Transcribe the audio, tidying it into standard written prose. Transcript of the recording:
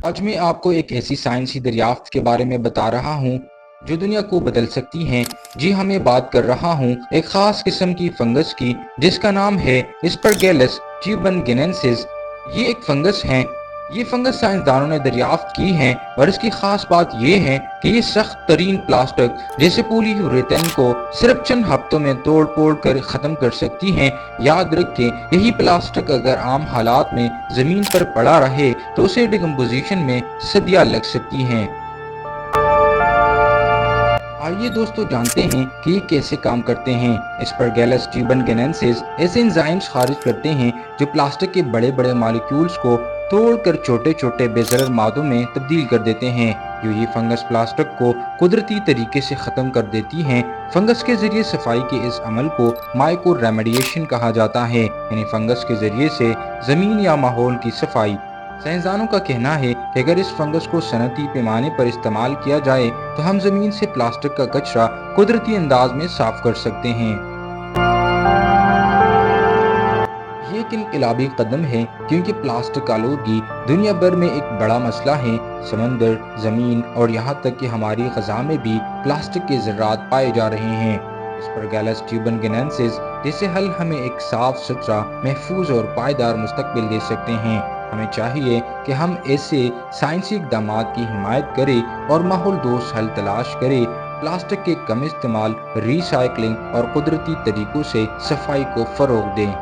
آج میں آپ کو ایک ایسی سائنسی دریافت کے بارے میں بتا رہا ہوں جو دنیا کو بدل سکتی ہیں۔ جی ہاں، میں بات کر رہا ہوں ایک خاص قسم کی فنگس کی جس کا نام ہے اسپرگیلس ٹیوبنگینسس۔ یہ ایک فنگس ہے۔ یہ فنگس سائنسدانوں نے دریافت کی ہے اور اس کی خاص بات یہ ہے کہ یہ سخت ترین پلاسٹک جیسے پولی یوریتھن کو صرف چند ہفتوں میں توڑ پھوڑ کر ختم کر سکتی ہیں۔ یاد رکھیں، یہی پلاسٹک اگر عام حالات میں زمین پر پڑا رہے تو اسے ڈیکمپوزیشن میں صدیاں لگ سکتی ہیں۔ آئیے دوستو جانتے ہیں کہ یہ کیسے کام کرتے ہیں۔ اسپرگیلس ٹیوبنگینسس ایسے انزائمز خارج کرتے ہیں جو پلاسٹک کے بڑے بڑے مالیکیولز کو توڑ کر چھوٹے چھوٹے بے ضرر مادوں میں تبدیل کر دیتے ہیں۔ یہ فنگس پلاسٹک کو قدرتی طریقے سے ختم کر دیتی ہیں۔ فنگس کے ذریعے صفائی کے اس عمل کو مائکرو ریمیڈیشن کہا جاتا ہے، یعنی فنگس کے ذریعے سے زمین یا ماحول کی صفائی۔ سائنسدانوں کا کہنا ہے کہ اگر اس فنگس کو صنعتی پیمانے پر استعمال کیا جائے تو ہم زمین سے پلاسٹک کا کچرا قدرتی انداز میں صاف کر سکتے ہیں۔ یہ ایک انقلابی قدم ہے کیونکہ پلاسٹک آلودگی دنیا بھر میں ایک بڑا مسئلہ ہے۔ سمندر، زمین اور یہاں تک کہ ہماری غذا میں بھی پلاسٹک کے ذرات پائے جا رہے ہیں۔ اسپرگیلس ٹیوبنگینسس جیسے حل ہمیں ایک صاف ستھرا، محفوظ اور پائیدار مستقبل دے سکتے ہیں۔ ہمیں چاہیے کہ ہم ایسے سائنسی اقدامات کی حمایت کریں اور ماحول دوست حل تلاش کریں۔ پلاسٹک کے کم استعمال، ری سائیکلنگ اور قدرتی طریقوں سے صفائی کو فروغ دیں۔